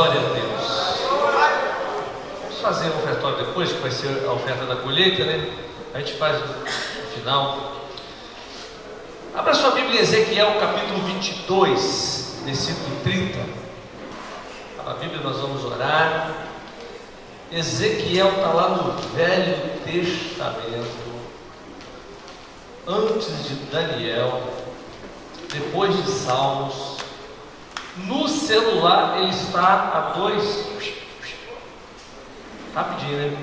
Glória a Deus. Vamos fazer um ofertório depois, que vai ser a oferta da colheita, né? A gente faz no final. Abra sua Bíblia em Ezequiel capítulo 22, versículo 30. A Bíblia, nós vamos orar. Ezequiel está lá no Velho Testamento, antes de Daniel, depois de Salmos. No celular ele está a dois, rapidinho, né?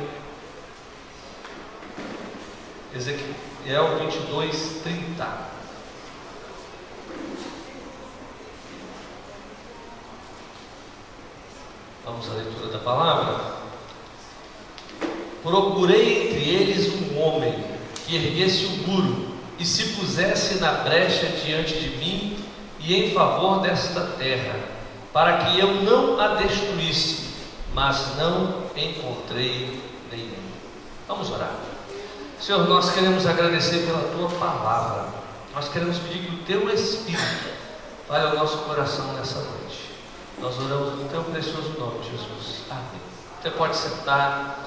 Ezequiel 22, 30. Vamos à leitura da palavra. Procurei entre eles um homem que erguesse o muro e se pusesse na brecha diante de mim e em favor desta terra, para que eu não a destruísse, mas não encontrei nenhum. Vamos orar. Senhor, nós queremos agradecer pela Tua palavra. Nós queremos pedir que o Teu Espírito fale ao nosso coração nessa noite. Nós oramos no Teu precioso nome, Jesus. Amém. Você pode sentar.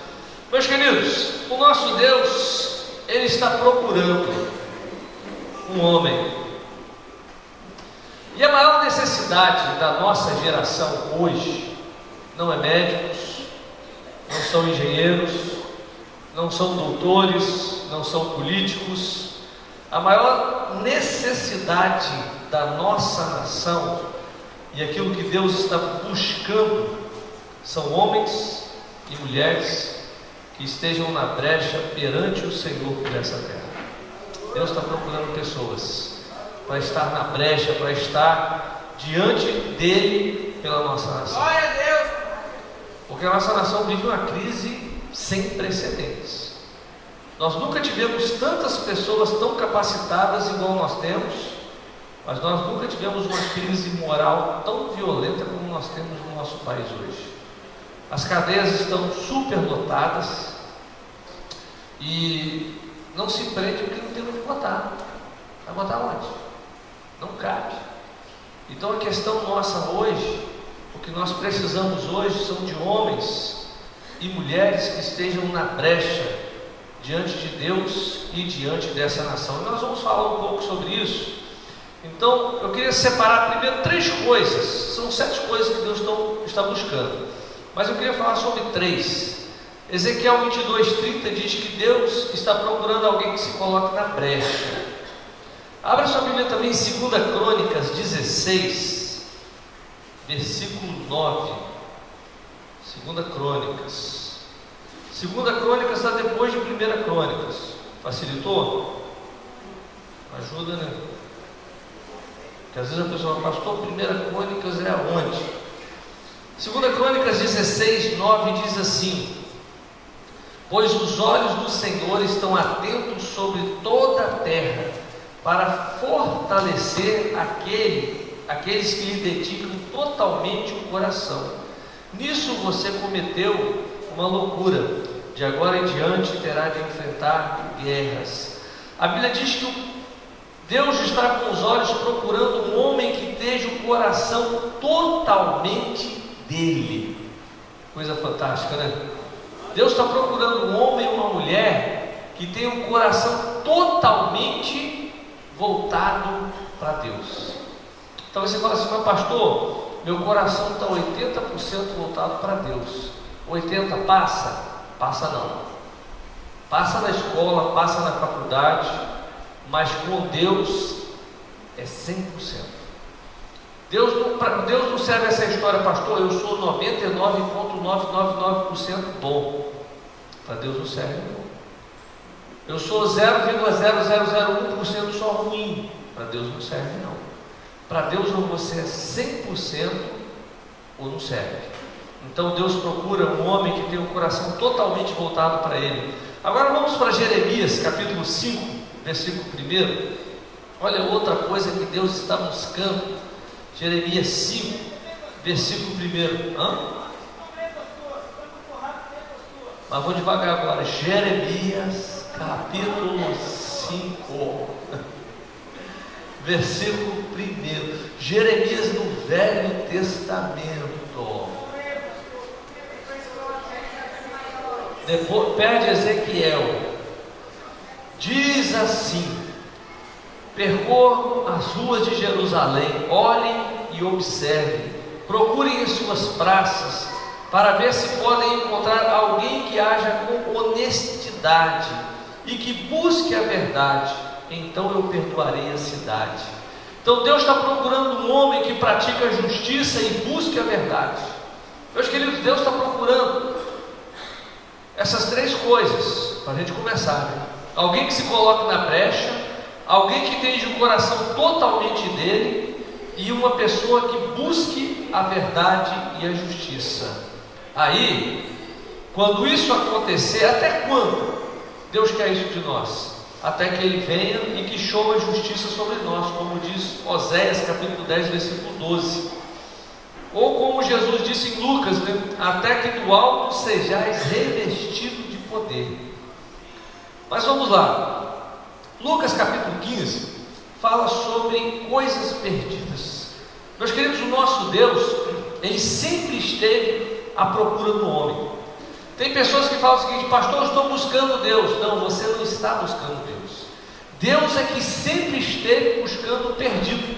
Meus queridos, o nosso Deus, Ele está procurando um homem. E a maior necessidade da nossa geração hoje não é médicos, não são engenheiros, não são doutores, não são políticos. A maior necessidade da nossa nação e aquilo que Deus está buscando são homens e mulheres que estejam na brecha perante o Senhor por essa terra. Deus está procurando pessoas para estar na brecha, para estar diante dele pela nossa nação. Glória a Deus! Porque a nossa nação vive uma crise sem precedentes. Nós nunca tivemos tantas pessoas tão capacitadas igual nós temos, mas nós nunca tivemos uma crise moral tão violenta como nós temos no nosso país hoje. As cadeias estão superlotadas e não se prende porque não tem onde botar. Vai botar onde? Não cabe. Então a questão nossa hoje, o que nós precisamos hoje são de homens e mulheres que estejam na brecha diante de Deus e diante dessa nação. E nós vamos falar um pouco sobre isso. Então eu queria separar primeiro 3 coisas. São 7 coisas que Deus está buscando, mas eu queria falar sobre 3. Ezequiel 22, 30 diz que Deus está procurando alguém que se coloque na brecha. Abra sua Bíblia também em 2 Crônicas 16, versículo 9. 2 Crônicas. 2 Crônicas está depois de 1 Crônicas. Facilitou? Ajuda, né? Porque às vezes a pessoa fala, pastor, 1 Crônicas é aonde? 2 Crônicas 16, 9 diz assim: pois os olhos do Senhor estão atentos sobre toda a terra, para fortalecer aqueles que lhe dedicam totalmente o coração. Nisso você cometeu uma loucura, de agora em diante terá de enfrentar guerras. A Bíblia diz que Deus está com os olhos procurando um homem que esteja o coração totalmente dele. Coisa fantástica, né? Deus está procurando um homem e uma mulher que tenha um coração totalmente voltado para Deus. Então você fala assim, mas pastor, meu coração está 80% voltado para Deus. 80% passa? Passa não. Passa na escola, passa na faculdade, mas com Deus é 100%. Para Deus não serve essa história, pastor, eu sou 99,999% bom. Para Deus não serve não. Eu sou 0,0001% só ruim. Para Deus não serve não. Para Deus ou você é 100% ou não serve. Então Deus procura um homem que tem o coração totalmente voltado para Ele. Agora vamos para Jeremias capítulo 5, versículo 1. Olha outra coisa que Deus está buscando. Jeremias 5, versículo 1. Mas vou devagar agora. Jeremias capítulo 5, versículo 1. Jeremias no Velho Testamento. depois, pede Ezequiel, diz assim: percorram as ruas de Jerusalém, olhem e observem, procurem em suas praças, para ver se podem encontrar alguém que haja com honestidade e que busque a verdade, então eu perdoarei a cidade. Então Deus está procurando um homem que pratica a justiça e busque a verdade. Meus queridos, Deus está procurando essas três coisas, para a gente começar, né? Alguém que se coloque na brecha, alguém que tenha o coração totalmente dele, e uma pessoa que busque a verdade e a justiça. Aí, quando isso acontecer, até quando Deus quer isso de nós? Até que Ele venha e que chova a justiça sobre nós, como diz Oséias capítulo 10, versículo 12. Ou como Jesus disse em Lucas, né? Até que do alto sejais revestido de poder. Mas vamos lá. Lucas capítulo 15 fala sobre coisas perdidas. Meus queridos, o nosso Deus, Ele sempre esteve à procura do homem. Tem pessoas que falam o seguinte: pastor, eu estou buscando Deus. Não, você não está buscando Deus. Deus é que sempre esteve buscando o perdido.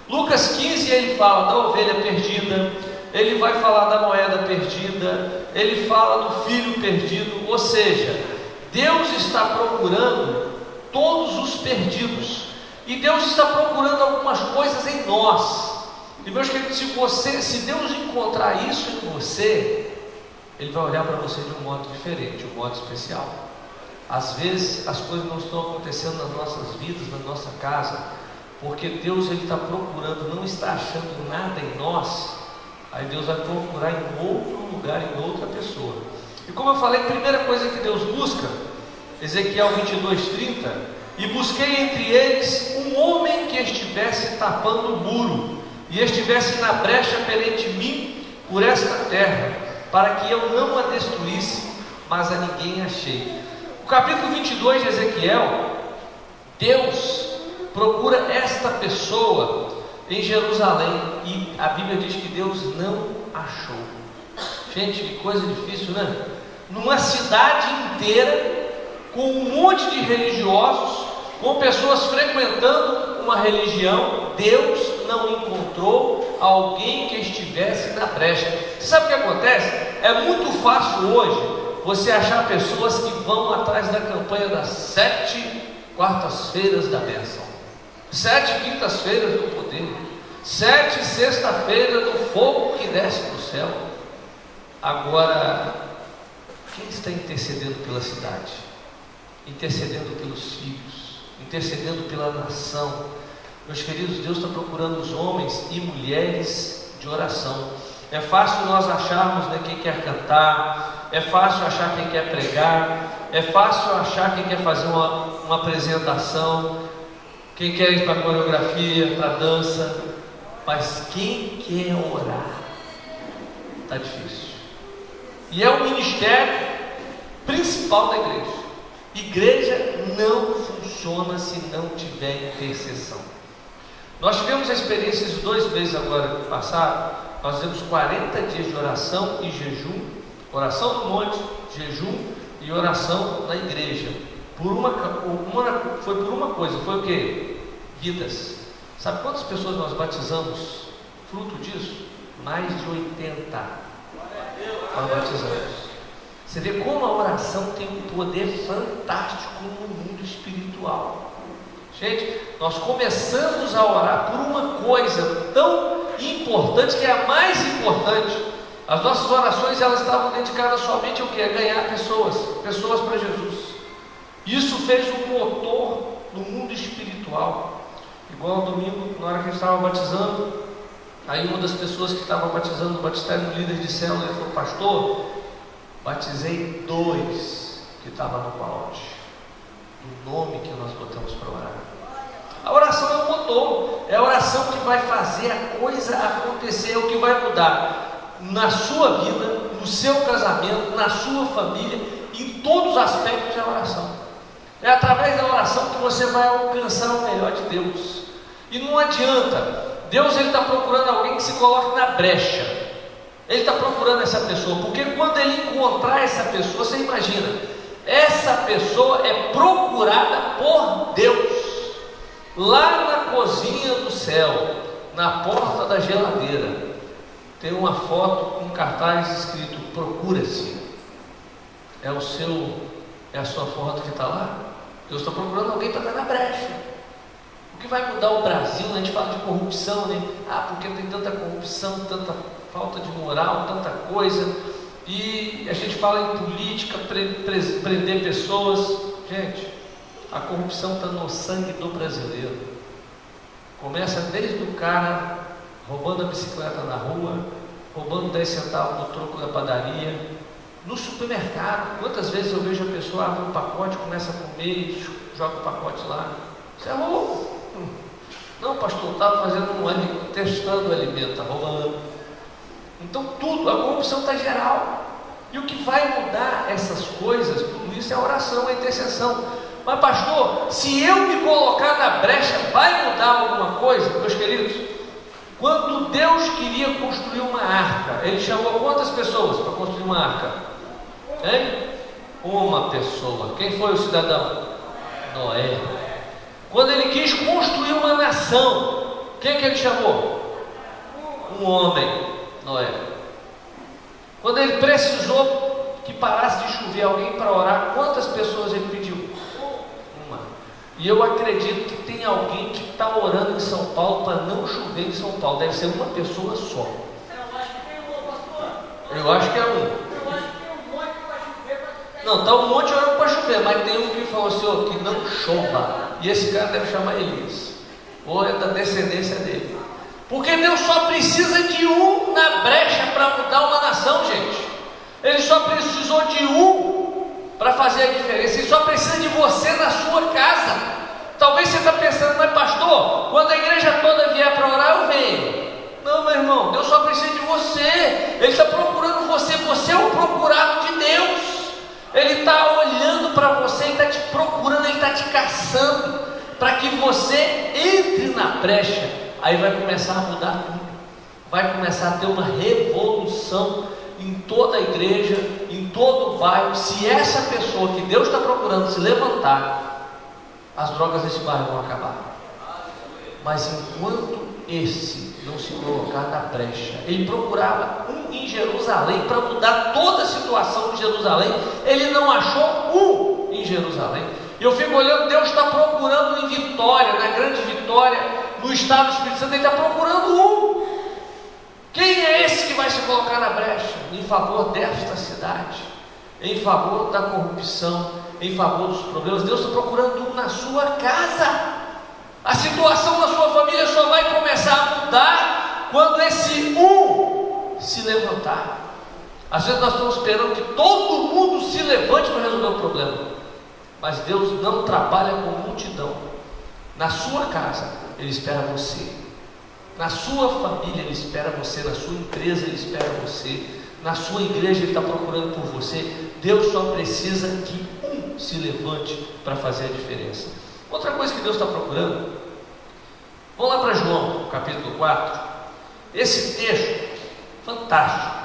Lucas 15 ele fala da ovelha perdida, ele vai falar da moeda perdida, ele fala do filho perdido. Ou seja, Deus está procurando todos os perdidos, e Deus está procurando algumas coisas em nós. E meus queridos, se Deus encontrar isso em você, Ele vai olhar para você de um modo diferente, um modo especial. Às vezes as coisas não estão acontecendo nas nossas vidas, na nossa casa, porque Deus Ele está procurando, não está achando nada em nós. Aí Deus vai procurar em outro lugar, em outra pessoa. E como eu falei, a primeira coisa que Deus busca, Ezequiel 22:30, e busquei entre eles um homem que estivesse tapando o muro, e estivesse na brecha perante mim por esta terra, para que eu não a destruísse, mas a ninguém achei. O capítulo 22 de Ezequiel, Deus procura esta pessoa em Jerusalém, e a Bíblia diz que Deus não achou. Gente, que coisa difícil, né? Numa cidade inteira, com um monte de religiosos, com pessoas frequentando uma religião, Deus não encontrou alguém que estivesse na brecha. Você sabe o que acontece? É muito fácil hoje você achar pessoas que vão atrás da campanha das 7 quartas-feiras da bênção, 7 quintas-feiras do poder, 7 sexta-feiras do fogo que desce do céu. Agora, quem está intercedendo pela cidade? Intercedendo pelos filhos, intercedendo pela nação. Meus queridos, Deus está procurando os homens e mulheres de oração. É fácil nós acharmos, né, quem quer cantar, é fácil achar quem quer pregar, é fácil achar quem quer fazer uma apresentação, quem quer ir para a coreografia, para a dança, mas quem quer orar, está difícil. E é o ministério principal da igreja. Igreja não funciona se não tiver intercessão. Nós tivemos a experiência de 2 meses agora passado. Nós fizemos 40 dias de oração e jejum, oração no monte, jejum e oração na igreja. Foi por uma coisa, foi o quê? Vidas. Sabe quantas pessoas nós batizamos? Fruto disso? Mais de 80 nós batizamos. Você vê como a oração tem um poder fantástico no mundo espiritual. Gente, nós começamos a orar por uma coisa tão importante, que é a mais importante. As nossas orações, elas estavam dedicadas somente ao quê? A ganhar pessoas para Jesus. Isso fez um motor no mundo espiritual. Igual ao domingo, na hora que a gente estava batizando, aí uma das pessoas que estava batizando no batistério, no líder de célula, ele falou: pastor, batizei 2 que estavam no balde, do nome que nós botamos para orar. A oração é o motor, é a oração que vai fazer a coisa acontecer, é o que vai mudar na sua vida, no seu casamento, na sua família, em todos os aspectos. É a oração. É através da oração que você vai alcançar o melhor de Deus. E não adianta, Deus está procurando alguém que se coloque na brecha. Ele está procurando essa pessoa, porque quando ele encontrar essa pessoa, você imagina, essa pessoa é procurada por Deus. Lá na cozinha do céu, na porta da geladeira, tem uma foto com um cartaz escrito: procura-se. É a sua foto que está lá. Deus está procurando alguém para dar na brecha. O que vai mudar o Brasil? A gente fala de corrupção, né? Porque tem tanta corrupção, tanta falta de moral, tanta coisa, e a gente fala em política, prender pessoas. Gente, a corrupção está no sangue do brasileiro. Começa desde o cara roubando a bicicleta na rua, roubando 10 centavos no troco da padaria, no supermercado. Quantas vezes eu vejo a pessoa abre um pacote, começa a comer e joga o pacote lá? Isso é roubo. Não, pastor, estava testando o alimento, está roubando. Então tudo, a corrupção está geral. E o que vai mudar essas coisas, tudo isso é a oração, a intercessão. Mas pastor, se eu me colocar na brecha, vai mudar alguma coisa? Meus queridos, quando Deus queria construir uma arca, Ele chamou quantas pessoas para construir uma arca? Hein? Uma pessoa. Quem foi o cidadão? Noé. Quando Ele quis construir uma nação, quem que Ele chamou? Um homem, Noé. Quando Ele precisou que parasse de chover alguém para orar, quantas pessoas Ele pediu? Uma. E eu acredito que tem alguém que está orando em São Paulo para não chover em São Paulo. Deve ser uma pessoa só. Eu acho que é um. Não, está um monte orando para chover, mas tem um que falou assim, que não chova. E esse cara deve chamar Elias, ou é da descendência dele. Porque Deus só precisa de um na brecha para mudar uma nação, gente. Ele só precisou de um para fazer a diferença. Ele só precisa de você na sua casa. Talvez você está pensando, mas pastor, quando a igreja toda vier para orar, eu venho. Não, meu irmão, Deus só precisa de você. Ele está procurando você. Você é o procurado de Deus. Ele está olhando para você, Ele está te procurando, Ele está te caçando, para que você entre na brecha. Aí vai começar a mudar tudo, vai começar a ter uma revolução em toda a igreja, em todo o bairro. Se essa pessoa que Deus está procurando se levantar, as drogas desse bairro vão acabar. Mas enquanto esse não se colocar na brecha, ele procurava um em Jerusalém para mudar toda a situação de Jerusalém, ele não achou um em Jerusalém. E eu fico olhando, Deus está procurando em Vitória, na Grande Vitória, no estado do Espírito Santo, Ele está procurando um. Quem é esse que vai se colocar na brecha em favor desta cidade, em favor da corrupção, em favor dos problemas? Deus está procurando um na sua casa. A situação da sua família só vai começar a mudar quando esse um se levantar. Às vezes nós estamos esperando que todo mundo se levante para resolver o problema, mas Deus não trabalha com multidão. Na sua casa Ele espera você, na sua família Ele espera você, na sua empresa Ele espera você, na sua igreja Ele está procurando por você. Deus só precisa que um se levante para fazer a diferença. Outra coisa que Deus está procurando, vamos lá para João, capítulo 4, esse texto, fantástico.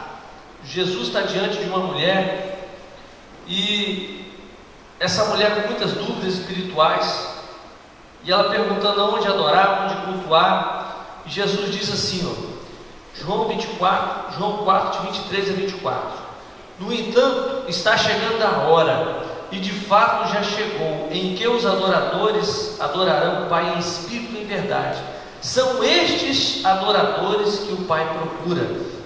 Jesus está diante de uma mulher, e essa mulher com muitas dúvidas espirituais, e ela perguntando aonde adorar, onde cultuar, e Jesus diz assim, João 4, de 23 a 24, no entanto, está chegando a hora, e de fato já chegou, em que os adoradores adorarão o Pai em espírito e em verdade. São estes adoradores que o Pai procura.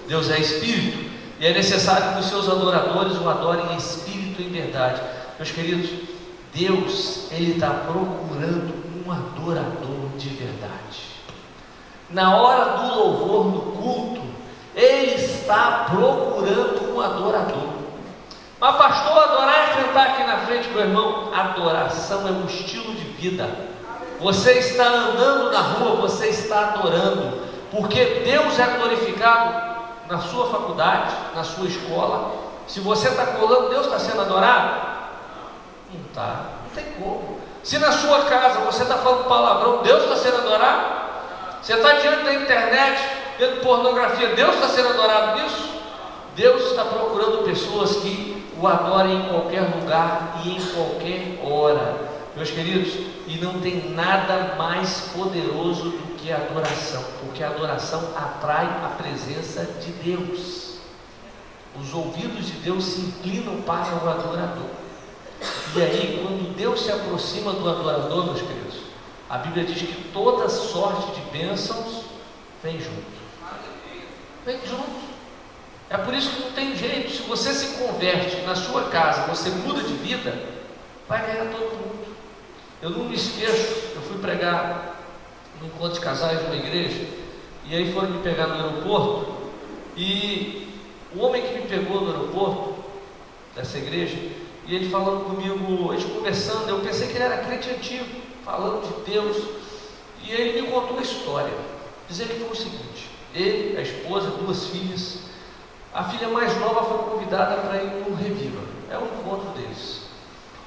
Deus é espírito, e é necessário que os seus adoradores o adorem em espírito e em verdade. Meus queridos, Deus, Ele está procurando um adorador de verdade. Na hora do louvor, no culto, Ele está procurando um adorador. Mas pastor, adorar é cantar aqui na frente, meu irmão. Adoração é um estilo de vida. Você está andando na rua, você está adorando, porque Deus é glorificado na sua faculdade, na sua escola. Se você está colando, Deus está sendo adorado? Não está, não tem como. Se na sua casa você está falando palavrão, Deus está sendo adorado? Você está diante da internet, vendo pornografia, Deus está sendo adorado nisso? Deus está procurando pessoas que o adorem em qualquer lugar e em qualquer hora, meus queridos, e não tem nada mais poderoso do que a adoração, porque a adoração atrai a presença de Deus. Os ouvidos de Deus se inclinam para o adorador. E aí, quando Deus se aproxima do adorador, meus queridos, a Bíblia diz que toda sorte de bênçãos vem junto. Vem junto. É por isso que não tem jeito. Se você se converte na sua casa, você muda de vida, vai ganhar todo mundo. Eu não me esqueço, eu fui pregar no encontro de casais de uma igreja, e aí foram me pegar no aeroporto, e o homem que me pegou no aeroporto, dessa igreja, e ele falando comigo, a gente conversando, eu pensei que ele era crente antigo, falando de Deus, e ele me contou a história. Dizer que foi o seguinte: ele, a esposa, 2 filhas, a filha mais nova foi convidada para ir no Reviva, é um encontro deles.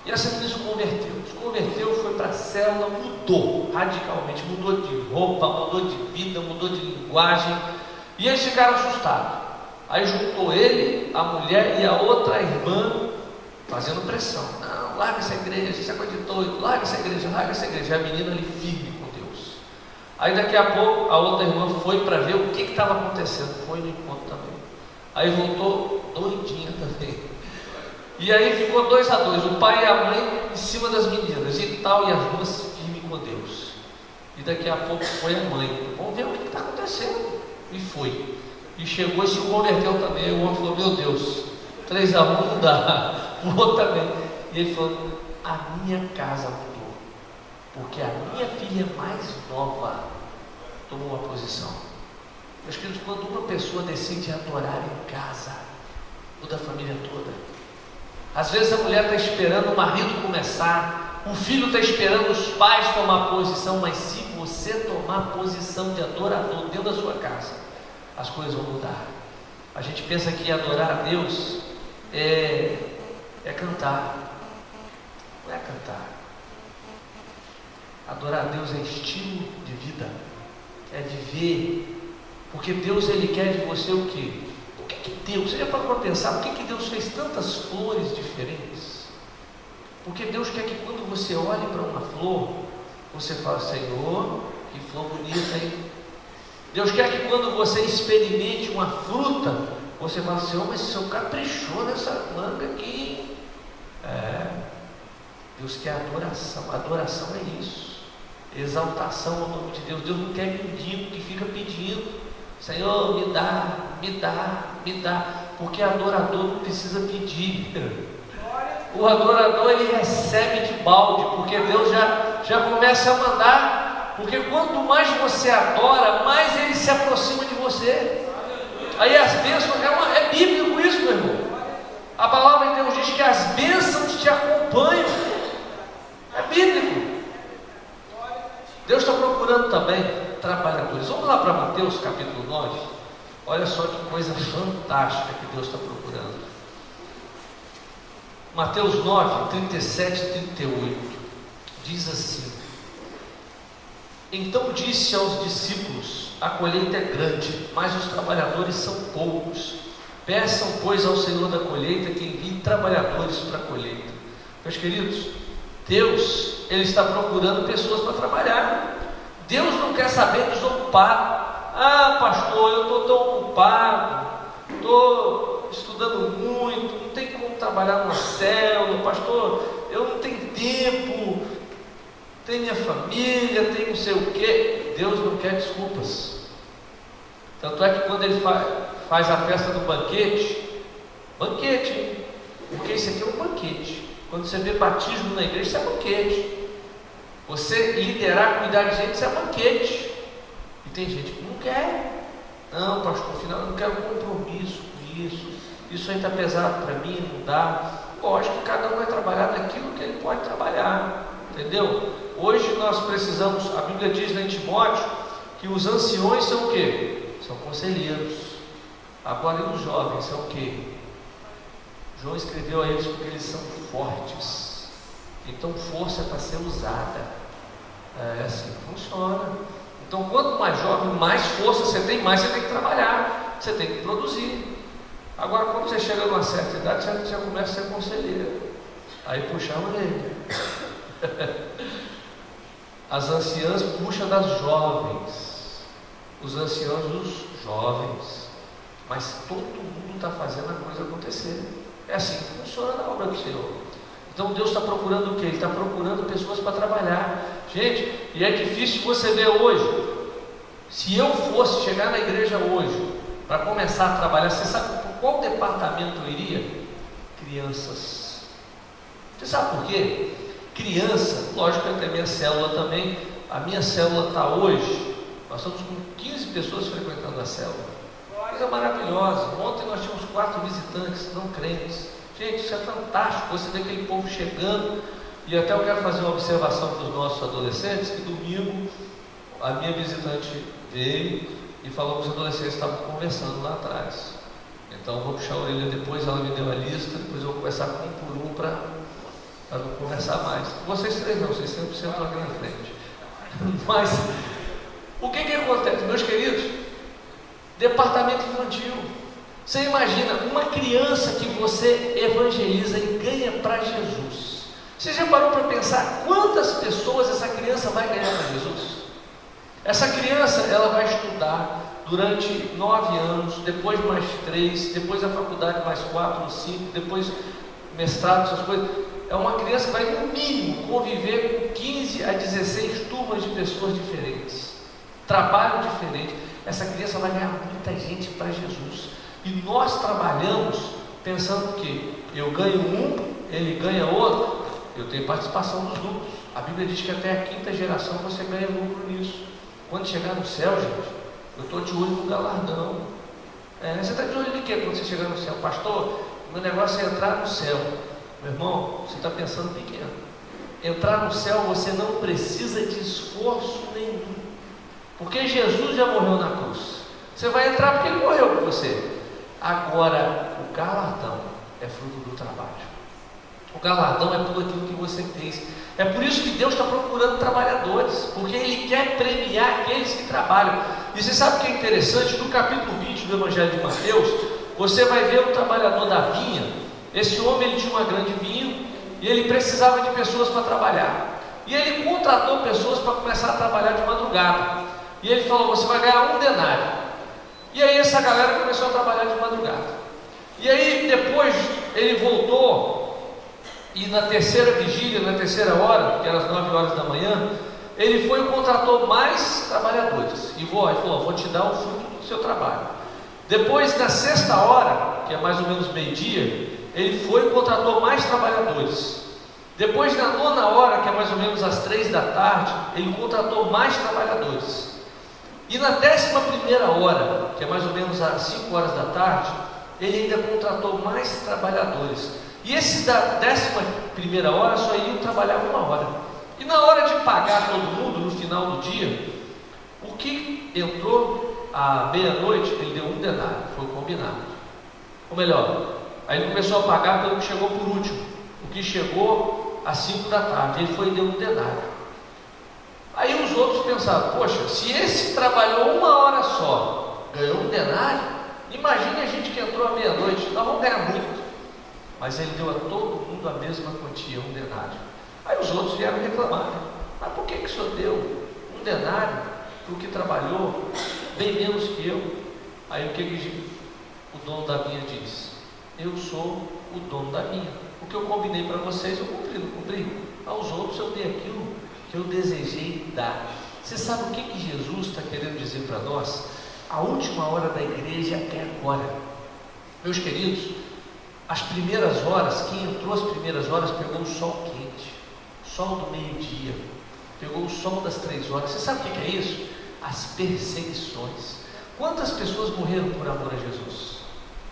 E essa menina se converteu, foi para a célula, mudou radicalmente, mudou de roupa, mudou de vida, mudou de linguagem, e eles ficaram assustados. Aí juntou ele, a mulher e a outra irmã, fazendo pressão: não, larga essa igreja, isso é coisa de doido, larga essa igreja, larga essa igreja. E a menina ali firme com Deus. Aí daqui a pouco a outra irmã foi para ver o que estava acontecendo, foi no encontro também. Aí voltou doidinha também. E aí ficou 2-2, o pai e a mãe em cima das meninas e tal, e as duas firmes com Deus. E daqui a pouco foi a mãe: vamos ver o que está acontecendo. E foi. E chegou e se converteu também. O homem falou: meu Deus, 3-1 não dá. O outro também. E ele falou: a minha casa mudou, porque a minha filha mais nova tomou uma posição. Meus queridos, quando uma pessoa decide adorar em casa, muda a família toda. Às vezes a mulher está esperando o marido começar, o filho está esperando os pais tomar posição, mas se você tomar posição de adorador dentro da sua casa, as coisas vão mudar. A gente pensa que adorar a Deus é cantar. Não é cantar. Adorar a Deus é estilo de vida, é viver. Porque Deus, Ele quer de você o quê? O que Deus, você já parou para pensar, por que Deus fez tantas flores diferentes? Porque Deus quer que quando você olhe para uma flor, você fale: Senhor, que flor bonita, hein? Deus quer que quando você experimente uma fruta, você fale: Senhor, mas o Senhor caprichou nessa manga aqui. Deus quer adoração. Adoração é isso, exaltação ao nome de Deus. Deus não quer mendigo que fica pedindo: Senhor, me dá, me dá, me dá. Porque adorador não precisa pedir. O adorador, ele recebe de balde, porque Deus já começa a mandar. Porque quanto mais você adora, mais Ele se aproxima de você. Aí as bênçãos, é bíblico isso, meu irmão. A palavra de Deus diz que as bênçãos te acompanham. É bíblico. Deus está procurando também trabalhadores. Vamos lá para Mateus capítulo 9. Olha só que coisa fantástica que Deus está procurando. Mateus 9, 37 e 38 diz assim: então disse aos discípulos: a colheita é grande, mas os trabalhadores são poucos. Peçam, pois, ao Senhor da colheita que envie trabalhadores para a colheita. Meus queridos, Deus, Ele está procurando pessoas para trabalhar. Deus não quer saber desocupado. Ah, pastor, eu estou tão ocupado, estou estudando muito, não tem como trabalhar numa célula. Pastor, eu não tenho tempo, tem minha família, tem não sei o quê. Deus não quer desculpas. Tanto é que quando Ele faz a festa do banquete, porque isso aqui é um banquete. Quando você vê batismo na igreja, isso é banquete. Você liderar, cuidar de gente, isso é banquete. E tem gente que não quer. Não, pastor, afinal eu não quero compromisso com isso. Isso aí está pesado para mim, não dá. Lógico que cada um vai trabalhar naquilo que ele pode trabalhar. Entendeu? Hoje nós precisamos, a Bíblia diz lá em Timóteo, que os anciões são o quê? São conselheiros. Agora e os jovens são o quê? João escreveu a eles porque eles são fortes. Então força é para ser usada. É assim que funciona. Então quanto mais jovem, mais força você tem, mais você tem que trabalhar, você tem que produzir. Agora, quando você chega numa certa idade, você já começa a ser conselheiro. Aí puxa a orelha. As anciãs puxam das jovens, os anciãos dos jovens. Mas todo mundo está fazendo a coisa acontecer. É assim que funciona na obra do Senhor. Então Deus está procurando o quê? Ele está procurando pessoas para trabalhar. Gente, e é difícil você ver hoje. Se eu fosse chegar na igreja hoje para começar a trabalhar, você sabe por qual departamento eu iria? Crianças. Você sabe por quê? Criança, lógico que eu tenho a minha célula também. A minha célula está hoje, nós estamos com 15 pessoas frequentando a célula. Coisa maravilhosa. Ontem nós tínhamos 4 visitantes não crentes. Gente, isso é fantástico. Você vê aquele povo chegando. E até eu quero fazer uma observação para os nossos adolescentes, que domingo a minha visitante veio e falou que os adolescentes estavam conversando lá atrás. Então eu vou puxar a orelha depois, ela me deu a lista, depois eu vou conversar com um por um para não conversar mais. Vocês três não, vocês sempre sentam aqui na frente. Mas o que acontece, meus queridos? Departamento infantil. Você imagina uma criança que você evangeliza e ganha para Jesus. Você já parou para pensar quantas pessoas essa criança vai ganhar para Jesus? Essa criança, ela vai estudar durante 9 anos, depois mais 3, depois a faculdade mais 4 ou 5, depois mestrado, essas coisas. É uma criança que vai, no mínimo, conviver com 15 a 16 turmas de pessoas diferentes, trabalho diferente. Essa criança vai ganhar muita gente para Jesus. E nós trabalhamos pensando que eu ganho um, ele ganha outro, eu tenho participação nos lucros. A Bíblia diz que até a 5ª geração você ganha lucro nisso. Quando chegar no céu, gente, eu estou de olho no galardão. Você está de olho de quê quando você chegar no céu? Pastor, meu negócio é entrar no céu. Meu irmão, você está pensando pequeno. Entrar no céu você não precisa de esforço nenhum. Porque Jesus já morreu na cruz. Você vai entrar porque ele morreu por você. Agora, o galardão é fruto do trabalho. O galardão é tudo aquilo que você fez. É por isso que Deus está procurando trabalhadores, porque Ele quer premiar aqueles que trabalham. E você sabe o que é interessante? No capítulo 20 do Evangelho de Mateus, você vai ver o trabalhador da vinha. Esse homem, ele tinha uma grande vinha e ele precisava de pessoas para trabalhar. E ele contratou pessoas para começar a trabalhar de madrugada. E ele falou: você vai ganhar 1 denário. E aí essa galera começou a trabalhar de madrugada. E aí depois ele voltou. E na terceira vigília, na terceira hora, que era as 9 horas da manhã, ele foi e contratou mais trabalhadores. E falou: vou te dar o fruto do seu trabalho. Depois, na 6ª hora, que é mais ou menos meio-dia, ele foi e contratou mais trabalhadores. Depois, na 9ª hora, que é mais ou menos às 3 da tarde, ele contratou mais trabalhadores. E na 11ª hora, que é mais ou menos às 5 horas da tarde, ele ainda contratou mais trabalhadores. E esses da 11ª hora só iam trabalhar 1 hora. E na hora de pagar todo mundo, no final do dia, o que entrou à meia-noite, ele deu 1 denário, foi combinado. Ou melhor, aí ele começou a pagar pelo que chegou por último. O que chegou às 5 da tarde, ele foi e deu 1 denário. Aí os outros pensaram: poxa, se esse trabalhou 1 hora só, ganhou 1 denário, imagine a gente que entrou à meia-noite, nós vamos ganhar muito. Mas ele deu a todo mundo a mesma quantia, 1 denário. Aí os outros vieram reclamar: mas por que o senhor deu 1 denário para o que trabalhou bem menos que eu? Aí o que o dono da vinha diz: eu sou o dono da vinha. O que eu combinei para vocês, eu cumpri, não cumpri? Aos outros eu dei aquilo que eu desejei dar. Você sabe o que Jesus está querendo dizer para nós? A última hora da igreja é agora. Meus queridos, as primeiras horas, quem entrou as primeiras horas pegou o sol quente, sol do meio-dia, pegou o sol das 3 horas. Você sabe o que é isso? As perseguições. Quantas pessoas morreram por amor a Jesus?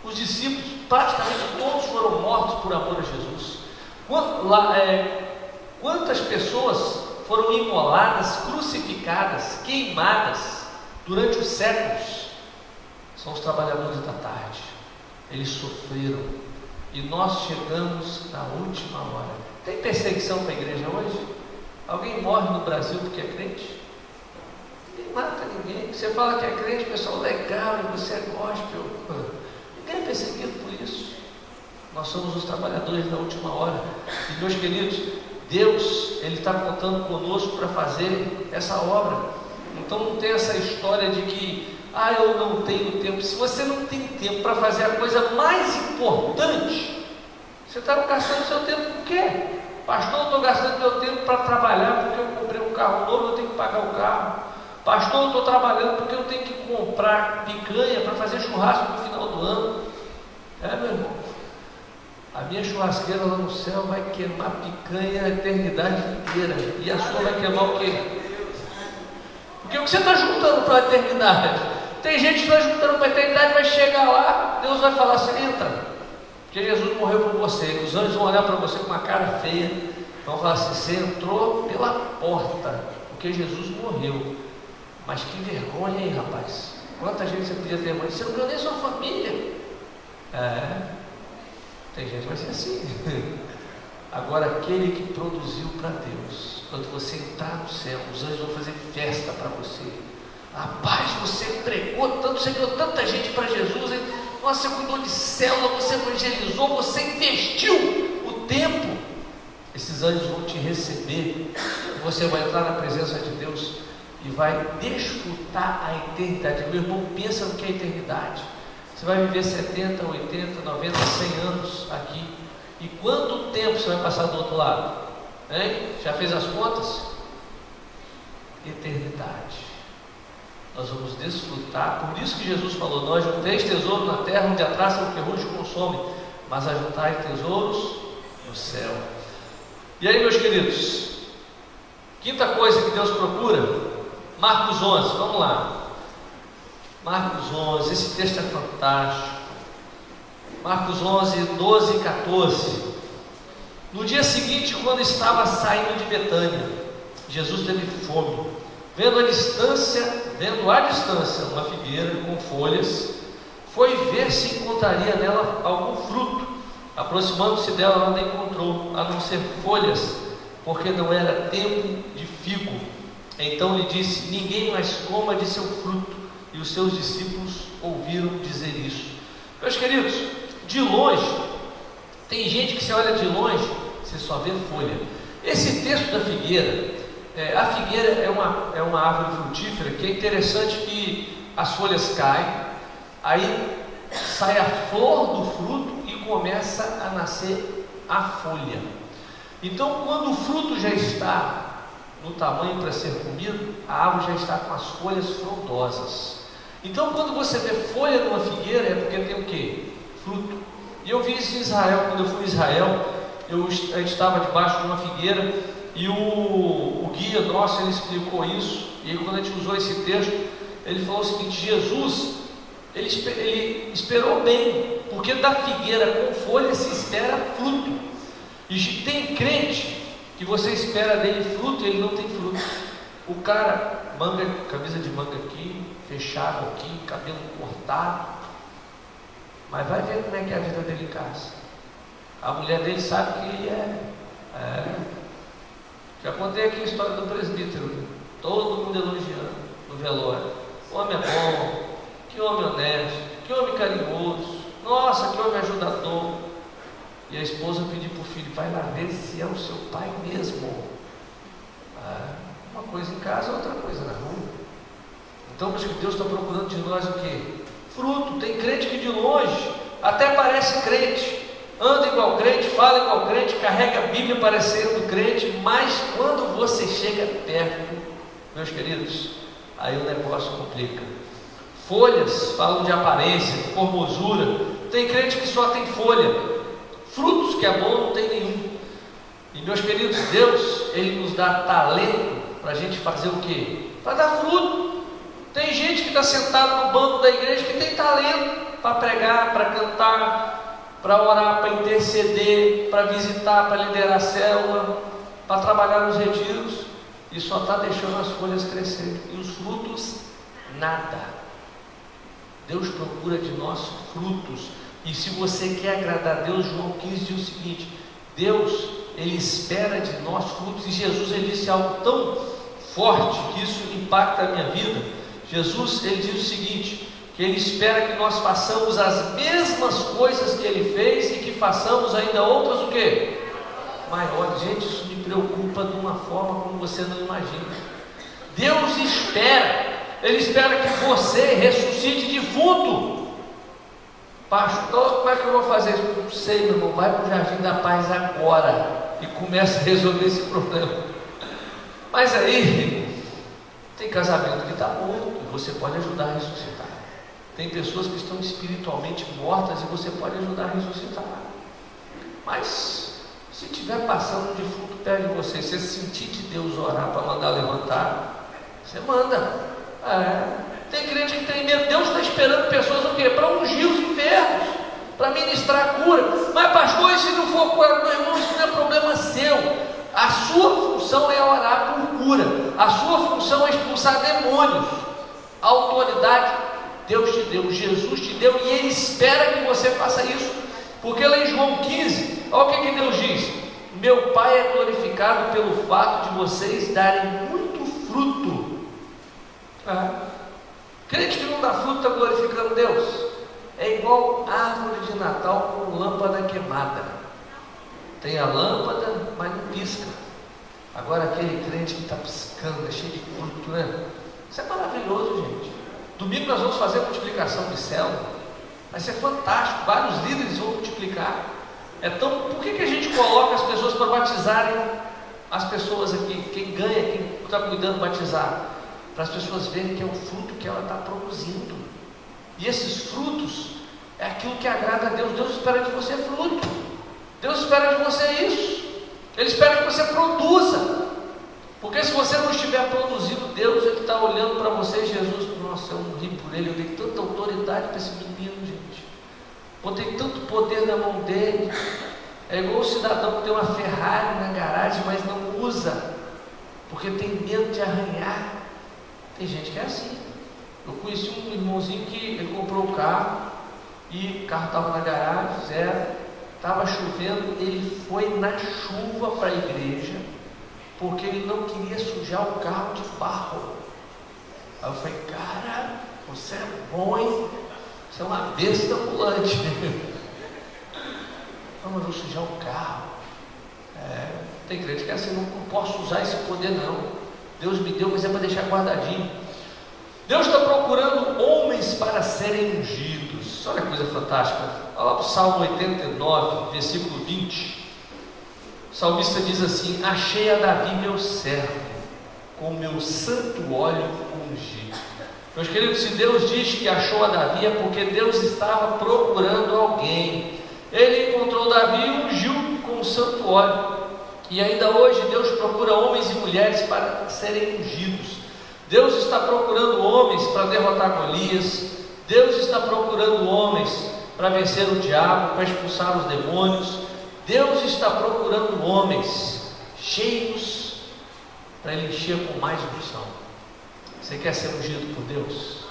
Os discípulos, praticamente todos foram mortos por amor a Jesus. Quantas pessoas foram imoladas, crucificadas, queimadas durante os séculos? São os trabalhadores da tarde. Eles sofreram. E nós chegamos na última hora. Tem perseguição para a igreja hoje? Alguém morre no Brasil porque é crente? Ninguém mata ninguém. Você fala que é crente, pessoal, legal, e você é gospel. Ninguém é perseguido Nós somos os trabalhadores da última hora. E meus queridos, Deus, Ele está contando conosco para fazer essa obra. Então não tem essa história de que eu não tenho tempo. Se você não tem tempo para fazer a coisa mais importante, você está gastando seu tempo com o quê? Pastor, eu estou gastando meu tempo para trabalhar porque eu comprei um carro novo, eu tenho que pagar o carro. Pastor, eu estou trabalhando porque eu tenho que comprar picanha para fazer churrasco no final do ano. Meu irmão, a minha churrasqueira lá no céu vai queimar picanha a eternidade inteira. E a sua vai queimar o quê? Porque o que você está juntando para a eternidade? Tem gente que está juntando para a eternidade, vai chegar lá, Deus vai falar assim: entra. Porque Jesus morreu por você. Os anjos vão olhar para você com uma cara feia, vão falar assim: você entrou pela porta, porque Jesus morreu. Mas que vergonha, hein, rapaz? Quanta gente você podia ter, mas você não ganhou nem sua família. Tem gente que vai ser assim. Agora, aquele que produziu para Deus, quando você entrar no céu, os anjos vão fazer festa para você. Rapaz, você pregou tanto, você ganhou tanta gente para Jesus, hein? Nossa, você cuidou de célula, você evangelizou, você investiu o tempo. Esses anjos vão te receber, você vai entrar na presença de Deus e vai desfrutar a eternidade. Meu irmão, pensa no que é a eternidade. Você vai viver 70, 80, 90, 100 anos aqui. E quanto tempo você vai passar do outro lado? Hein? Já fez as contas? Eternidade. Nós vamos desfrutar. Por isso que Jesus falou: nós junteis tesouro na terra, onde a traça e o ferrugem consome, mas ajuntai tesouros no céu. E aí, meus queridos, quinta coisa que Deus procura, Marcos 11, vamos lá. Marcos 11, esse texto é fantástico. Marcos 11, 12 e 14. No dia seguinte, quando estava saindo de Betânia, Jesus teve fome. Vendo à distância uma figueira com folhas, foi ver se encontraria nela algum fruto. Aproximando-se dela, nada encontrou, a não ser folhas, porque não era tempo de figo. Então lhe disse: ninguém mais coma de seu fruto. E os seus discípulos ouviram dizer isso. Meus queridos, de longe, tem gente que você olha de longe, você só vê folha. Esse texto da figueira, a figueira é uma árvore frutífera, que é interessante que as folhas caem, aí sai a flor do fruto e começa a nascer a folha. Então, quando o fruto já está no tamanho para ser comido, a árvore já está com as folhas frondosas. Então, quando você vê folha numa figueira, é porque tem o quê? Fruto. E eu vi isso em Israel. Quando eu fui em Israel, a gente estava debaixo de uma figueira, e o guia nosso, ele explicou isso. E aí, quando a gente usou esse texto, ele falou o seguinte: Jesus, ele esperou bem, porque da figueira com folha se espera fruto. E tem crente que você espera dele fruto e ele não tem fruto. O cara, camisa de manga aqui, fechado aqui, cabelo cortado, mas vai ver como é que é a vida dele em casa. A mulher dele sabe que ele já contei aqui a história do presbítero, todo mundo elogiando no velório. O homem é bom, que homem honesto, que homem carinhoso, nossa, que homem ajudador. E a esposa pediu para o filho: vai lá ver se é o seu pai mesmo. Uma coisa em casa, outra coisa na rua. Então, acho que Deus está procurando de nós o quê? Fruto. Tem crente que de longe até parece crente, anda igual crente, fala igual crente, carrega a Bíblia parecendo crente, mas quando você chega perto, meus queridos, aí o negócio complica. Folhas falam de aparência, de formosura. Tem crente que só tem folha, frutos que é bom não tem nenhum. E meus queridos, Deus, Ele nos dá talento para a gente fazer o quê? Para dar fruto. Tem gente que está sentado no banco da igreja que tem talento para pregar, para cantar, para orar, para interceder, para visitar, para liderar a célula, para trabalhar nos retiros, e só está deixando as folhas crescer, e os frutos, nada. Deus procura de nós frutos. E se você quer agradar a Deus, João 15 diz o seguinte: Deus, Ele espera de nós frutos. E Jesus, Ele disse algo tão forte que isso impacta a minha vida. Jesus, Ele diz o seguinte: que Ele espera que nós façamos as mesmas coisas que Ele fez e que façamos ainda outras o quê? Maiores. Gente, isso me preocupa de uma forma como você não imagina. Deus espera, Ele espera que você ressuscite defunto. Pastor, como é que eu vou fazer isso? Não sei, meu irmão, vai para o Jardim da Paz agora e começa a resolver esse problema. Mas aí, tem casamento que está morto e você pode ajudar a ressuscitar. Tem pessoas que estão espiritualmente mortas e você pode ajudar a ressuscitar. Mas, se estiver passando um defunto perto de você, você sentir de Deus orar para mandar levantar, você manda. Tem crente que tem medo. Deus está esperando pessoas o quê? Para ungir os enfermos, para ministrar a cura. Mas pastor, e se não for cura, meu irmão, isso não é problema seu. A sua função é orar por cura. A sua função é expulsar demônios. A autoridade Deus te deu, Jesus te deu, e Ele espera que você faça isso. Porque lá em João 15, olha o que Deus diz: meu Pai é glorificado pelo fato de vocês darem muito fruto. Crente que não dá fruto está glorificando Deus. É igual árvore de Natal com lâmpada queimada. Tem a lâmpada, mas não pisca. Agora aquele crente que está piscando, é cheio de fruto, né? Isso é maravilhoso, gente. Domingo nós vamos fazer a multiplicação de célula. Vai ser fantástico, vários líderes vão multiplicar. Por que a gente coloca as pessoas para batizarem as pessoas aqui? Quem ganha, quem está cuidando de batizar? Para as pessoas verem que é o fruto que ela está produzindo. E esses frutos é aquilo que agrada a Deus. Deus espera de você fruto. Deus espera de você isso. Ele espera que você produza. Porque se você não estiver produzindo, Deus Ele está olhando para você. Jesus, nossa, eu morri por Ele. Eu dei tanta autoridade para esse menino, gente. Botei tanto poder na mão dele. É igual o cidadão que tem uma Ferrari na garagem, mas não usa, porque tem medo de arranhar. Tem gente que é assim. Eu conheci um irmãozinho que ele comprou o carro e o carro estava na garagem, zero, estava chovendo, ele foi na chuva para a igreja porque ele não queria sujar o carro de barro. Aí eu falei: cara, você é bom, hein? Você é uma besta ambulante. Não, mas vou sujar o carro. Tem crente que é assim: não posso usar esse poder não. Deus me deu, mas é para deixar guardadinho. Deus está procurando homens para serem ungidos. Olha que coisa fantástica. Olha lá para o Salmo 89, versículo 20. O salmista diz assim: achei a Davi meu servo, com meu santo óleo ungido. Meus queridos, se Deus diz que achou a Davi, é porque Deus estava procurando alguém. Ele encontrou Davi e ungiu com o santo óleo. E ainda hoje Deus procura homens e mulheres para serem ungidos. Deus está procurando homens para derrotar Golias. Deus está procurando homens para vencer o diabo, para expulsar os demônios. Deus está procurando homens cheios para Ele encher com mais unção. Você quer ser ungido por Deus?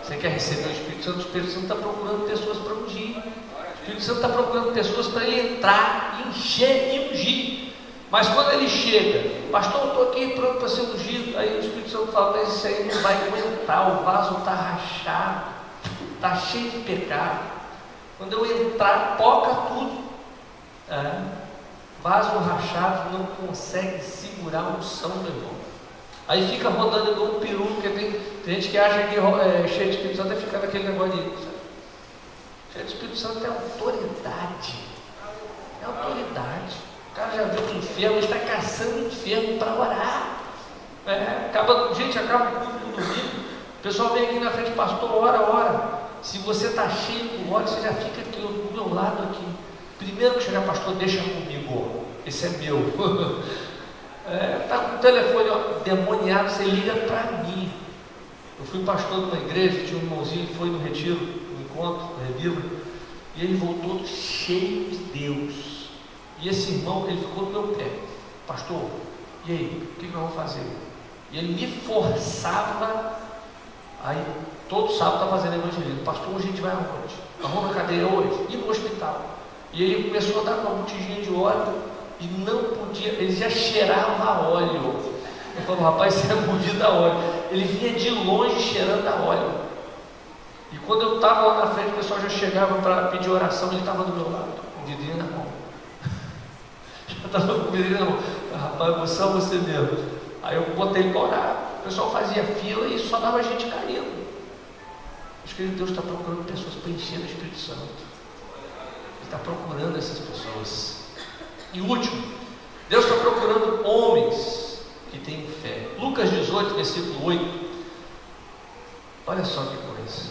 Você quer receber o Espírito Santo? O Espírito Santo está procurando pessoas para ungir. O Espírito Santo está procurando pessoas para Ele entrar, encher e ungir. Mas quando Ele chega: pastor, eu estou aqui pronto para ser ungido. Aí o Espírito Santo fala: mas isso aí não vai aguentar, o vaso está rachado, está cheio de pecado. Quando eu entrar, poca tudo. Vaso rachado não consegue segurar a unção, meu irmão. Aí fica rodando igual um peru, porque tem gente que acha que cheio de Espírito Santo é ficar naquele negócio de... Cheio de Espírito Santo é autoridade. É autoridade. O cara já viu o enfermo, está caçando o enfermo para orar. Acaba o culto do domingo, o pessoal vem aqui na frente: pastor, ora. Se você está cheio do óleo, você já fica aqui do meu lado aqui. Primeiro que chegar: pastor, deixa comigo, esse é meu. Está com o telefone demoniado, você liga para mim. Eu fui pastor de uma igreja, tinha um irmãozinho que foi no retiro, no encontro, no revivo, e ele voltou cheio de Deus. E esse irmão, ele ficou no meu pé: pastor, e aí, o que nós vamos fazer? E ele me forçava. Aí todo sábado está fazendo evangelismo: pastor, hoje a gente vai aonde? Arruma a cadeira hoje? E no hospital. E ele começou a dar com uma botijinha de óleo e não podia, ele já cheirava óleo. Ele falou: rapaz, você é movido a óleo. Ele vinha de longe cheirando a óleo. E quando eu estava lá na frente, o pessoal já chegava para pedir oração, ele estava do meu lado, com o vidrinho na mão. Já estava com o vidrinho na mão. Rapaz, vou só você mesmo. Aí eu botei ele para orar. O pessoal fazia fila e só dava gente caindo. Acho que Deus está procurando pessoas para encher do Espírito Santo. Ele está procurando essas pessoas. E último, Deus está procurando homens que têm fé. Lucas 18, versículo 8. Olha só que coisa.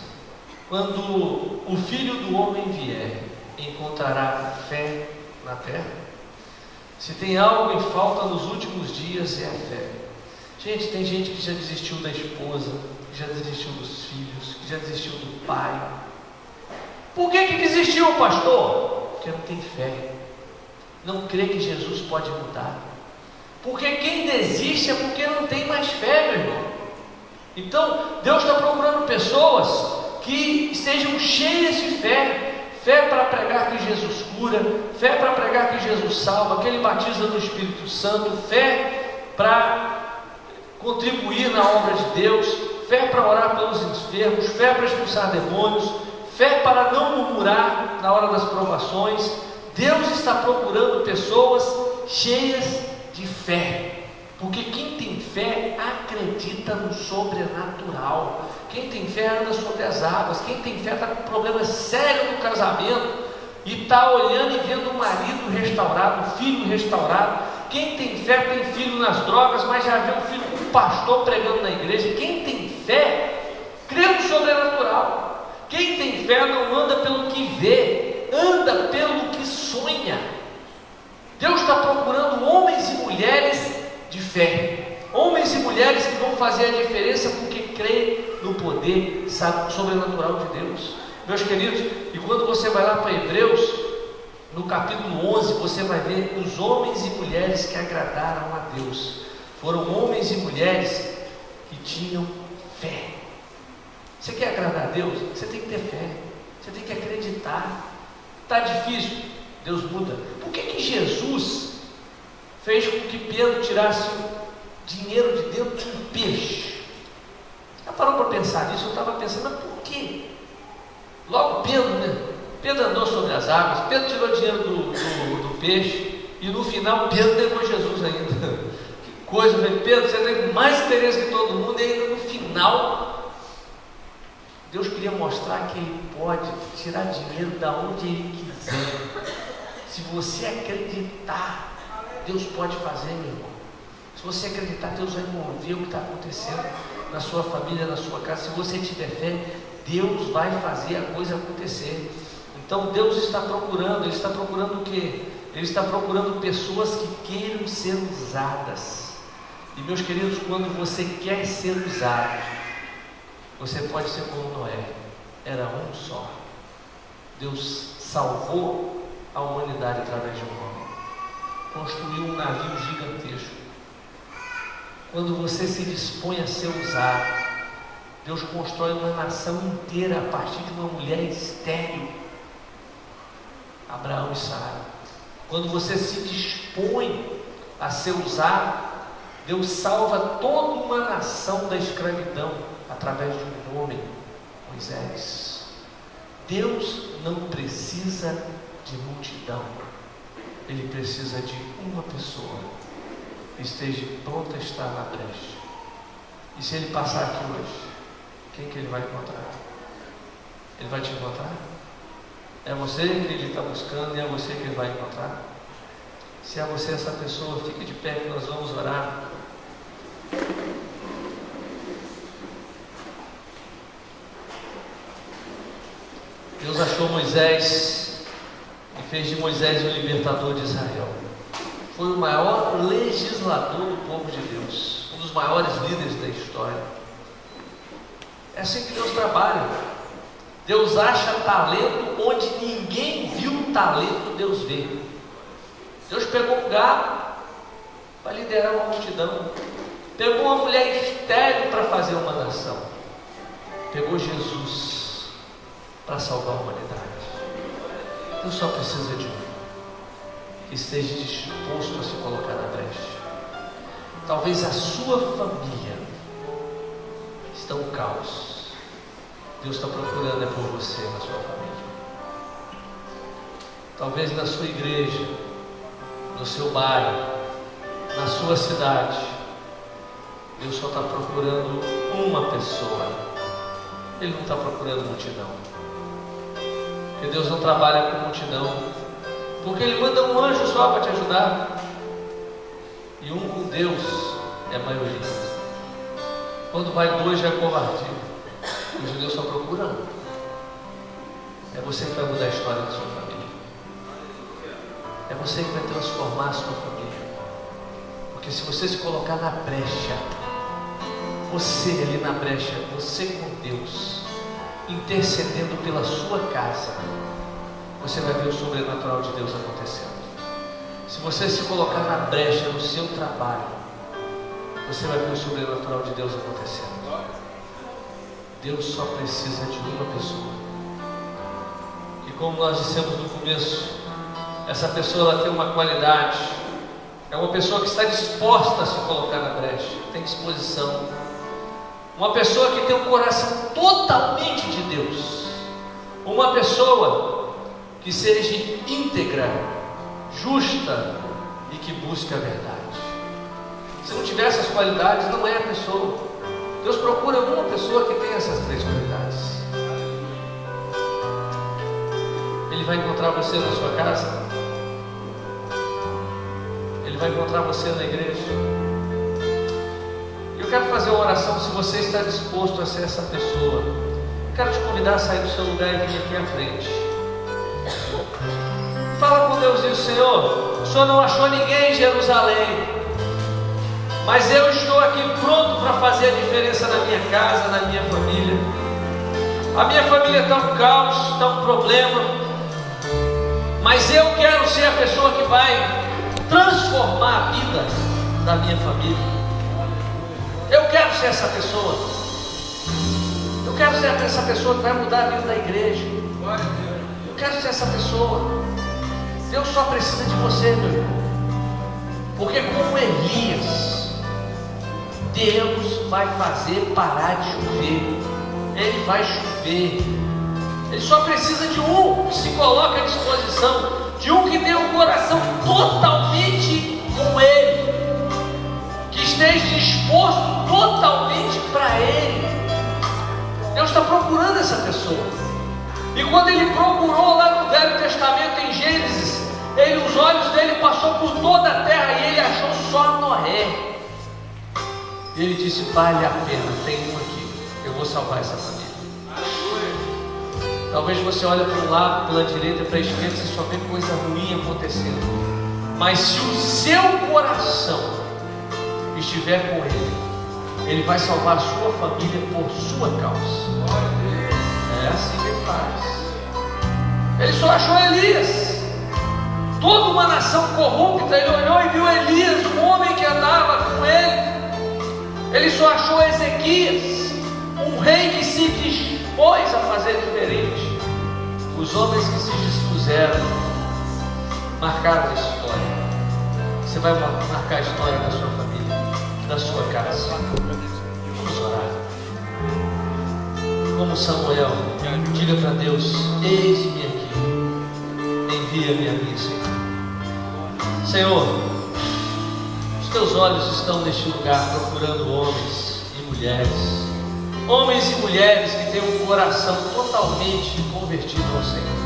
Quando o Filho do Homem vier, encontrará fé na terra? Se tem algo em falta nos últimos dias, é a fé. Gente, tem gente que já desistiu da esposa, que já desistiu dos filhos, que já desistiu do pai. Por que desistiu, pastor? Porque não tem fé. Não crê que Jesus pode mudar. Porque quem desiste é porque não tem mais fé, meu irmão. Então, Deus está procurando pessoas que estejam cheias de fé. Fé para pregar que Jesus cura, fé para pregar que Jesus salva, que Ele batiza no Espírito Santo, fé para contribuir na obra de Deus, fé para orar pelos enfermos, fé para expulsar demônios, fé para não murmurar na hora das provações. Deus está procurando pessoas cheias de fé, porque quem tem fé acredita no sobrenatural. Quem tem fé anda sobre as águas. Quem tem fé está com problemas sérios no casamento e está olhando e vendo o marido restaurado, o filho restaurado. Quem tem fé tem filho nas drogas, mas já vê um filho com um pastor pregando na igreja. Quem tem fé crê no sobrenatural. Quem tem fé não anda pelo que vê, anda pelo que sonha. Deus está procurando homens e mulheres de fé, homens e mulheres que vão fazer a diferença porque crê no poder sobrenatural de Deus. Meus queridos, e quando você vai lá para Hebreus, no capítulo 11, você vai ver os homens e mulheres que agradaram a Deus. Foram homens e mulheres que tinham fé. Você quer agradar a Deus? Você tem que ter fé, você tem que acreditar. Está difícil? Deus muda. Por que Jesus fez com que Pedro tirasse dinheiro de dentro de um peixe? Já parou para pensar nisso? Eu estava pensando, mas por quê? Logo Pedro, né? Pedro andou sobre as águas, Pedro tirou dinheiro do peixe, e no final Pedro negou Jesus ainda. Que coisa, velho. Pedro, você tem mais experiência que todo mundo, e ainda no final, Deus queria mostrar que Ele pode tirar dinheiro da onde Ele quiser. Se você acreditar, Deus pode fazer, meu irmão. Se você acreditar, Deus vai mover o que está acontecendo na sua família, na sua casa. Se você tiver fé, Deus vai fazer a coisa acontecer. Então Deus está procurando, Ele está procurando o quê? Ele está procurando pessoas que queiram ser usadas. E meus queridos, quando você quer ser usado, você pode ser como Noé, era um só. Deus salvou a humanidade através de um homem, construiu um navio gigantesco. Quando você se dispõe a ser usado, Deus constrói uma nação inteira a partir de uma mulher estéril, Abraão e Sara. Quando você se dispõe a ser usado, Deus salva toda uma nação da escravidão através de um homem, Moisés. Deus não precisa de multidão, Ele precisa de uma pessoa que esteja pronta a estar na brecha. E se Ele passar aqui hoje, quem que Ele vai encontrar? Ele vai te encontrar? É você que Ele está buscando e é você que Ele vai encontrar? Se é você essa pessoa, fique de pé que nós vamos orar. Deus achou Moisés e fez de Moisés o libertador de Israel. Foi o maior legislador do povo de Deus, um dos maiores líderes da história. É assim que Deus trabalha. Deus acha talento onde ninguém viu um talento, Deus vê. Deus pegou um gado para liderar uma multidão, pegou uma mulher estéril para fazer uma nação, pegou Jesus para salvar a humanidade. Deus só precisa de um que esteja disposto a se colocar na brecha. Talvez a sua família está um caos, Deus está procurando é por você, na sua família. Talvez na sua igreja, no seu bairro, na sua cidade. Deus só está procurando uma pessoa. Ele não está procurando multidão. Porque Deus não trabalha com multidão. Porque Ele manda um anjo só para te ajudar. E um com Deus é a maioria. Quando vai dois já é covardia. Mas Deus só procura um. É você que vai mudar a história da sua família. É você que vai transformar a sua família. Porque se você se colocar na brecha, você ali na brecha, você com Deus, intercedendo pela sua casa, você vai ver o sobrenatural de Deus acontecendo. Se você se colocar na brecha no seu trabalho, você vai ver o sobrenatural de Deus acontecendo. Deus só precisa de uma pessoa. E como nós dissemos no começo, essa pessoa ela tem uma qualidade. É uma pessoa que está disposta a se colocar na brecha, tem disposição. Uma pessoa que tem um coração totalmente de Deus. Uma pessoa que seja íntegra, justa e que busque a verdade. Se não tiver essas qualidades, não é a pessoa. Deus procura uma pessoa que tem essas três qualidades. Ele vai encontrar você na sua casa. Ele vai encontrar você na igreja. Eu quero fazer uma oração. Se você está disposto a ser essa pessoa, eu quero te convidar a sair do seu lugar e vir aqui à frente. Fala com Deus e diz: Senhor, o Senhor não achou ninguém em Jerusalém, mas eu estou aqui pronto para fazer a diferença na minha casa, na minha família. A minha família está um caos, está um problema, mas eu quero ser a pessoa que vai transformar a vida da minha família. Eu quero ser essa pessoa. Eu quero ser essa pessoa que vai mudar a vida da igreja. Eu quero ser essa pessoa. Deus só precisa de você, meu irmão. Porque como Elias, Deus vai fazer parar de chover. Ele vai chover. Ele só precisa de um que se coloque à disposição, de um que tenha um coração totalmente com Ele, que esteja disposto totalmente para Ele. Deus está procurando essa pessoa. E quando Ele procurou lá no Velho Testamento, em Gênesis, os olhos dele passou por toda a terra e ele achou só Noé. E ele disse: vale a pena, tem um aqui, eu vou salvar essa família. Talvez você olhe para um lado, pela direita, para a esquerda, você só vê coisa ruim acontecendo. Mas se o seu coração estiver com Ele, Ele vai salvar a sua família por sua causa. É assim que Ele faz. Ele só achou Elias. Toda uma nação corrupta, Ele olhou e viu Elias, um homem que andava com Ele. Ele só achou Ezequias, um rei que se dispôs a fazer diferente. Os homens que se dispuseram marcaram a história. Você vai marcar a história da sua família, da sua casa. Vamos orar. Como Samuel, diga para Deus: eis-me aqui, envia-me a mim, Senhor. Senhor, os teus olhos estão neste lugar procurando homens e mulheres que têm um coração totalmente convertido ao Senhor.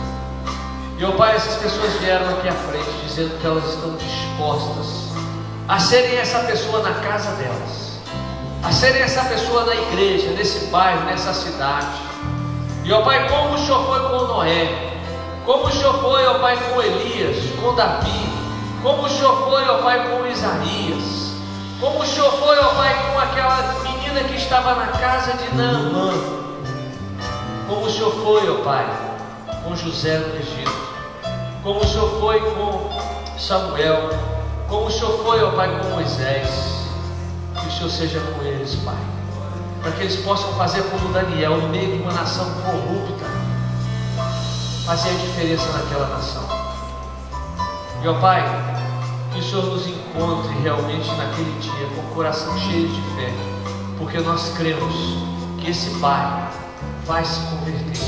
E, ó Pai, essas pessoas vieram aqui à frente dizendo que elas estão dispostas a serem essa pessoa na casa delas, a serem essa pessoa na igreja, nesse bairro, nessa cidade. E, ó Pai, como o Senhor foi com Noé, como o Senhor foi, ó Pai, com Elias, com Davi, como o Senhor foi, ó Pai, com Isaías, como o Senhor foi, ó Pai, com aquela menina que estava na casa de Naamã, como o Senhor foi, ó Pai, com José no Egito, como o Senhor foi com Samuel, como o Senhor foi, ó Pai, com Moisés. Que o Senhor seja com eles, Pai, para que eles possam fazer como Daniel, no meio de uma nação corrupta, fazer a diferença naquela nação. E, ó Pai, que o Senhor nos encontre realmente naquele dia com o coração cheio de fé, porque nós cremos que esse bairro vai se converter.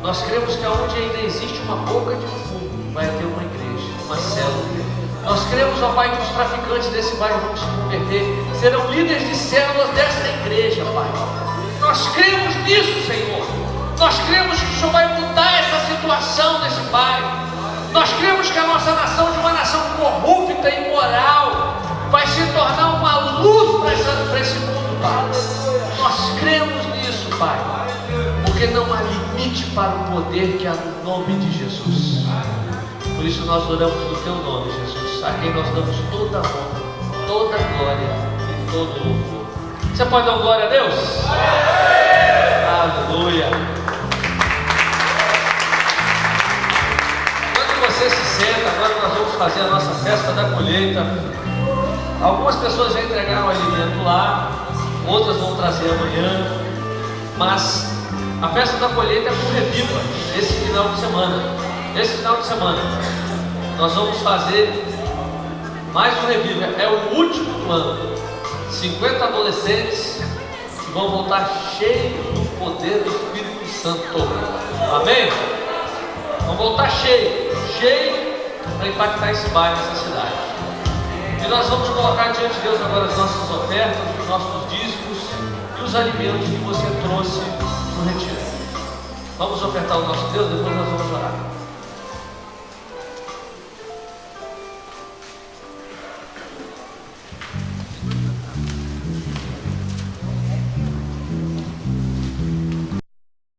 Nós cremos que onde ainda existe uma boca de fumo, vai ter uma igreja, uma célula. Nós cremos, ó Pai, que os traficantes desse bairro vão se converter, serão líderes de células desta igreja, Pai. Nós cremos nisso, Senhor. Nós cremos que o Senhor vai mudar essa situação desse bairro. Nós cremos que a nossa nação, de uma nação corrupta e imoral, vai se tornar uma luz para esse mundo, Pai. Nós cremos nisso, Pai, porque não há limite para o poder que há no nome de Jesus. Por isso nós oramos no Teu nome, Jesus, a quem nós damos toda a honra, toda a glória e todo o louvor. Você pode dar glória a Deus? Aleluia! Quando você se senta, agora nós vamos fazer a nossa festa da colheita. Algumas pessoas já entregaram o alimento lá, outras vão trazer amanhã, mas a festa da colheita é por Reviva esse final de semana. Esse final de semana nós vamos fazer mais um Reviva, é o último do ano. 50 adolescentes que vão voltar cheios do poder do Espírito Santo. Amém? Vão voltar cheios para impactar esse bairro, essa cidade. E nós vamos colocar diante de Deus agora as nossas ofertas, os nossos dízimos e os alimentos que você trouxe no retiro. Vamos ofertar o nosso Deus, depois nós vamos orar.